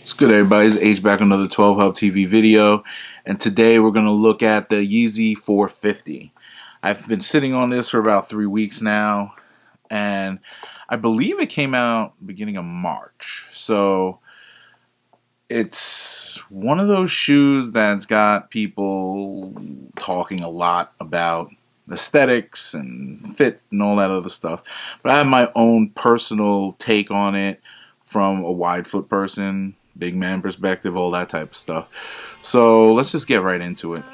What's good, everybody? It's H back on another 12 Hub TV video, and today we're going to look at the Yeezy 450. I've been sitting on this for about 3 weeks now, and I believe it came out beginning of March. So it's one of those shoes that's got people talking a lot about aesthetics and fit and all that other stuff. But I have my own personal take on it from a wide foot person, big man perspective, all that type of stuff. So let's just get right into it.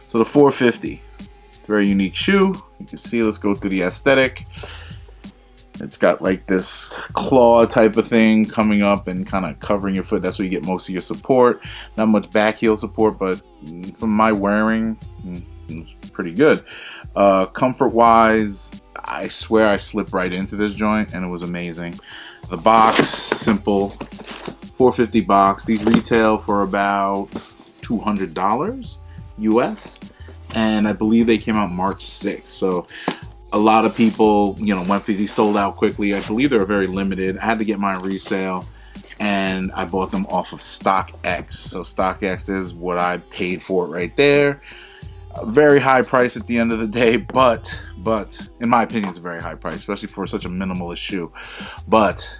So the 450, very unique shoe. You can see, let's go through the aesthetic. It's got like this claw type of thing coming up and kind of covering your foot. That's where you get most of your support. Not much back heel support, but from my wearing, it's pretty good. Comfort wise, I swear I slipped right into this joint and it was amazing. The box, simple, 450 box. These retail for about $200 US, and I believe they came out March 6th. So a lot of people, went for these, sold out quickly. I believe they were very limited. I had to get mine resale, and I bought them off of StockX. So StockX is what I paid for it right there. A very high price at the end of the day, but in my opinion, it's a very high price, especially for such a minimalist shoe. But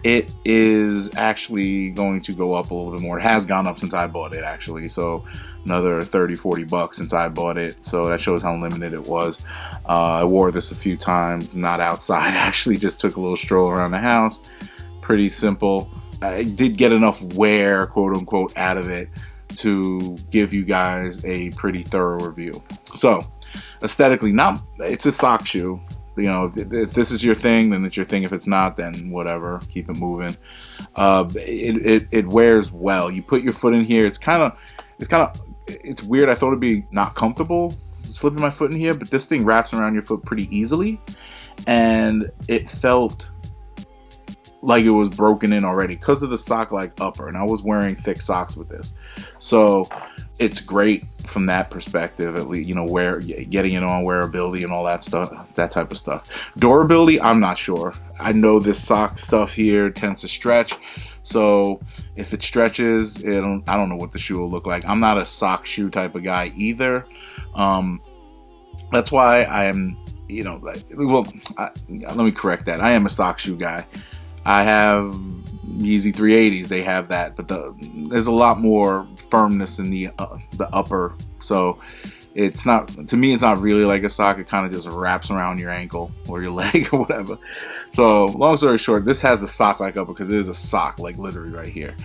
it is actually going to go up a little bit more. It has gone up since I bought it, actually. So another 30-40 bucks since I bought it. So that shows how limited it was. I wore this a few times, not outside. I actually just took a little stroll around the house. Pretty simple. I did get enough wear, quote unquote, out of it to give you guys a pretty thorough review. So aesthetically, it's a sock shoe. If this is your thing, then it's your thing. If it's not, then whatever, keep it moving. It wears well. You put your foot in here. It's weird. I thought it'd be not comfortable slipping my foot in here, but this thing wraps around your foot pretty easily, and it felt like it was broken in already because of the sock-like upper, and I was wearing thick socks with this, so it's great from that perspective. At least, getting it on wearability and all that stuff, that type of stuff. Durability, I'm not sure. I know this sock stuff here tends to stretch, so if it stretches, I don't know what the shoe will look like. I'm not a sock shoe type of guy either. That's why I am, let me correct that. I am a sock shoe guy. I have Yeezy 380s. They have that, but there's a lot more firmness in the upper. So it's not, to me, it's not really like a sock. It kind of just wraps around your ankle or your leg or whatever. So long story short, this has the sock-like upper because it is a sock, like literally right here.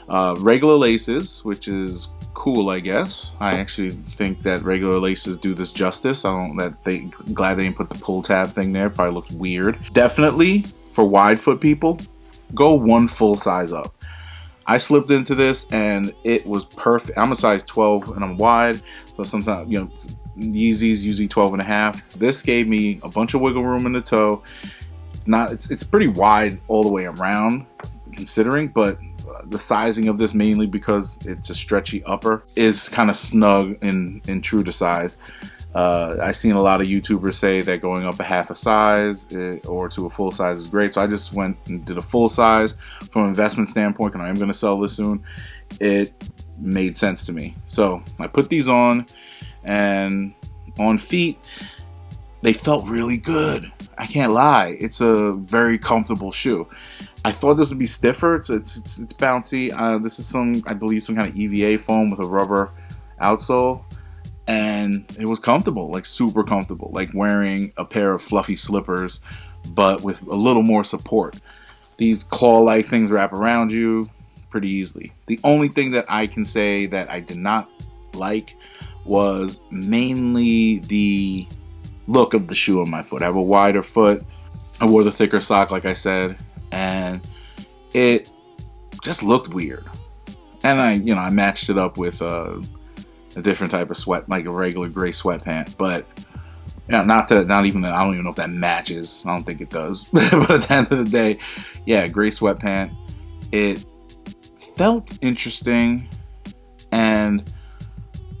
Regular laces, which is cool, I guess. I actually think that regular laces do this justice. Glad they didn't put the pull tab thing there. Probably looks weird. Definitely for wide foot people, go one full size up. I slipped into this and it was perfect. I'm a size 12 and I'm wide, so sometimes Yeezys usually 12 and a half. This gave me a bunch of wiggle room in the toe. It's pretty wide all the way around, considering, but the sizing of this, mainly because it's a stretchy upper, is kind of snug in true to size. I've seen a lot of YouTubers say that going up a half a size or to a full size is great. So I just went and did a full size from an investment standpoint, and I am going to sell this soon. It made sense to me. So I put these on, and on feet, they felt really good. I can't lie. It's a very comfortable shoe. I thought this would be stiffer. It's bouncy. This is I believe some kind of EVA foam with a rubber outsole. And it was comfortable, like super comfortable, like wearing a pair of fluffy slippers, but with a little more support. These claw-like things wrap around you pretty easily. The only thing that I can say that I did not like was mainly the look of the shoe on my foot. I have a wider foot. I wore the thicker sock, like I said, and it just looked weird. And I matched it up with a different type of sweat, like a regular gray sweatpant, but not even that. I don't even know if that matches. I don't think it does. But at the end of the day, yeah, gray sweatpant. It felt interesting, and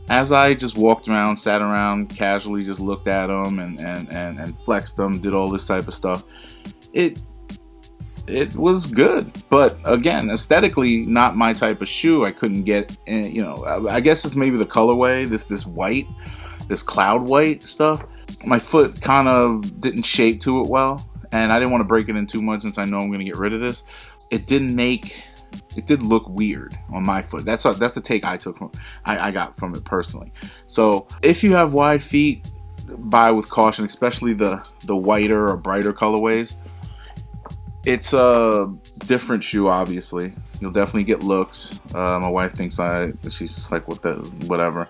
as I just walked around, sat around, casually just looked at them and flexed them, did all this type of stuff, it was good. But again, aesthetically, not my type of shoe. I couldn't get, you know, I guess it's maybe the colorway, this white, this cloud white stuff. My foot kind of didn't shape to it well, and I didn't want to break it in too much since I know I'm going to get rid of this. It did look weird on my foot. That's the take I took from, I got from it personally. So if you have wide feet, buy with caution, especially the whiter or brighter colorways. It's a different shoe, obviously. You'll definitely get looks. My wife thinks she's just like, what the, whatever.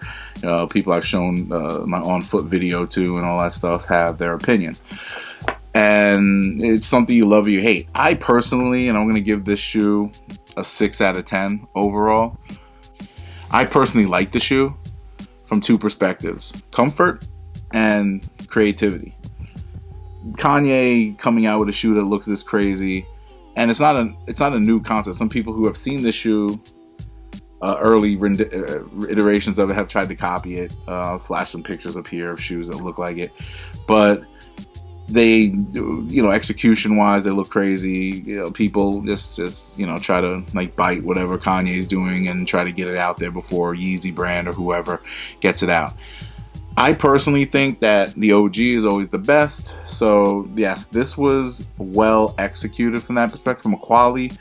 People I've shown my on foot video to and all that stuff have their opinion. And it's something you love or you hate. I personally, and I'm going to give this shoe a 6 out of 10 overall. I personally like the shoe from two perspectives: comfort and creativity. Kanye coming out with a shoe that looks this crazy, and it's not a new concept. Some people who have seen this shoe, early iterations of it, have tried to copy it. Flash some pictures up here of shoes that look like it, but they, you know, execution wise, they look crazy. You know, people just you know, try to like bite whatever Kanye's doing and try to get it out there before Yeezy brand or whoever gets it out. I personally think that the OG is always the best. So yes, this was well executed from that perspective, from a quality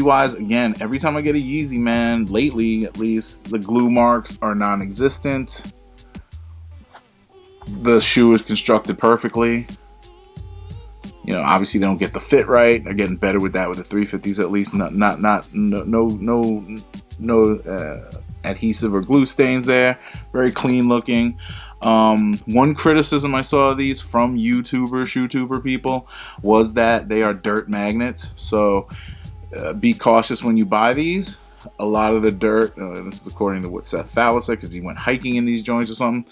wise. Again, every time I get a Yeezy, man, lately at least, the glue marks are non-existent. The shoe is constructed perfectly. You know, obviously they don't get the fit right. They're getting better with that with the 350s at least. No adhesive or glue stains there. Very clean looking. One criticism I saw of these from shoetuber people was that they are dirt magnets. So be cautious when you buy these. A lot of the dirt, this is according to what Seth Fowler said, because he went hiking in these joints or something,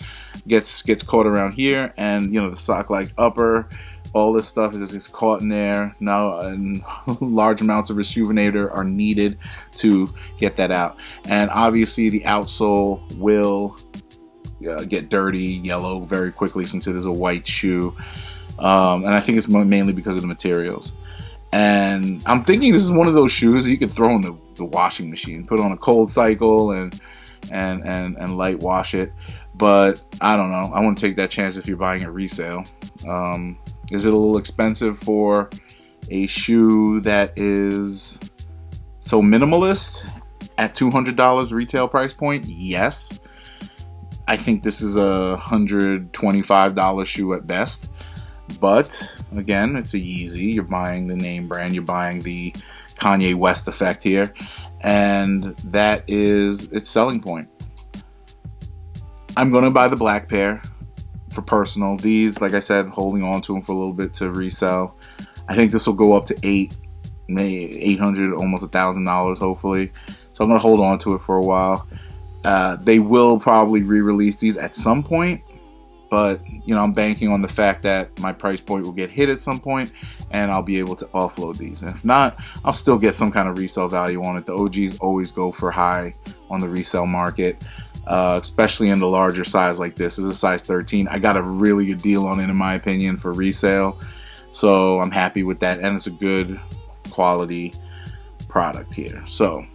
gets caught around here, and you know, the sock like upper, all this stuff just gets caught in there now, and large amounts of rejuvenator are needed to get that out. And obviously the outsole will get dirty, yellow very quickly since it is a white shoe, and I think it's mainly because of the materials. And I'm thinking this is one of those shoes that you could throw in the washing machine, put on a cold cycle and light wash it. But I don't know. I wouldn't take that chance if you're buying it resale. Is it a little expensive for a shoe that is so minimalist at $200 retail price point? Yes. I think this is a $125 shoe at best. But again, it's a Yeezy. You're buying the name brand. You're buying the Kanye West effect here, and that is its selling point. I'm gonna buy the black pair for personal. These, like I said, holding on to them for a little bit to resell. I think this will go up to maybe $800, almost $1,000, hopefully. So I'm gonna hold on to it for a while. They will probably re-release these at some point. But, you know, I'm banking on the fact that my price point will get hit at some point and I'll be able to offload these. And if not, I'll still get some kind of resale value on it. The OGs always go for high on the resale market, especially in the larger size like this. This is a size 13. I got a really good deal on it, in my opinion, for resale. So I'm happy with that. And it's a good quality product here. So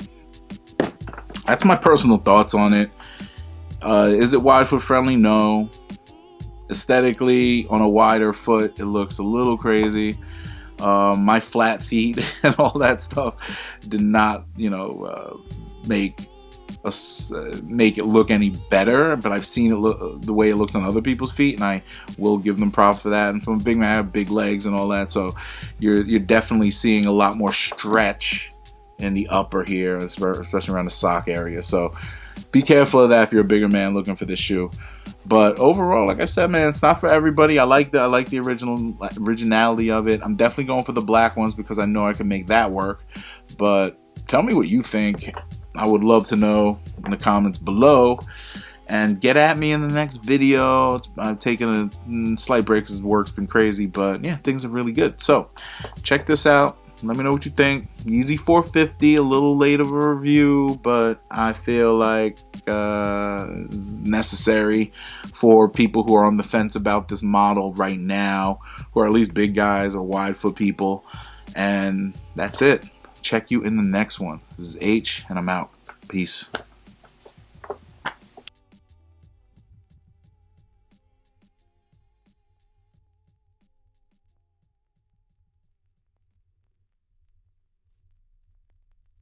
that's my personal thoughts on it. Is it wide foot friendly? No. Aesthetically, on a wider foot, it looks a little crazy. My flat feet and all that stuff did not, you know, make it look any better. But I've seen it look the way it looks on other people's feet, and I will give them props for that. And from a big man, I have big legs and all that, so you're definitely seeing a lot more stretch in the upper here, especially around the sock area. So be careful of that if you're a bigger man looking for this shoe. But overall, like I said, man, it's not for everybody. I like the originality of it. I'm definitely going for the black ones because I know I can make that work. But tell me what you think. I would love to know in the comments below. And get at me in the next video. I've taken a slight break because work's been crazy. But yeah, things are really good. So check this out. Let me know what you think. Yeezy 450, a little late of a review, but I feel like it's necessary for people who are on the fence about this model right now, who are at least big guys or wide foot people. And that's it. Check you in the next one. This is H, and I'm out. Peace.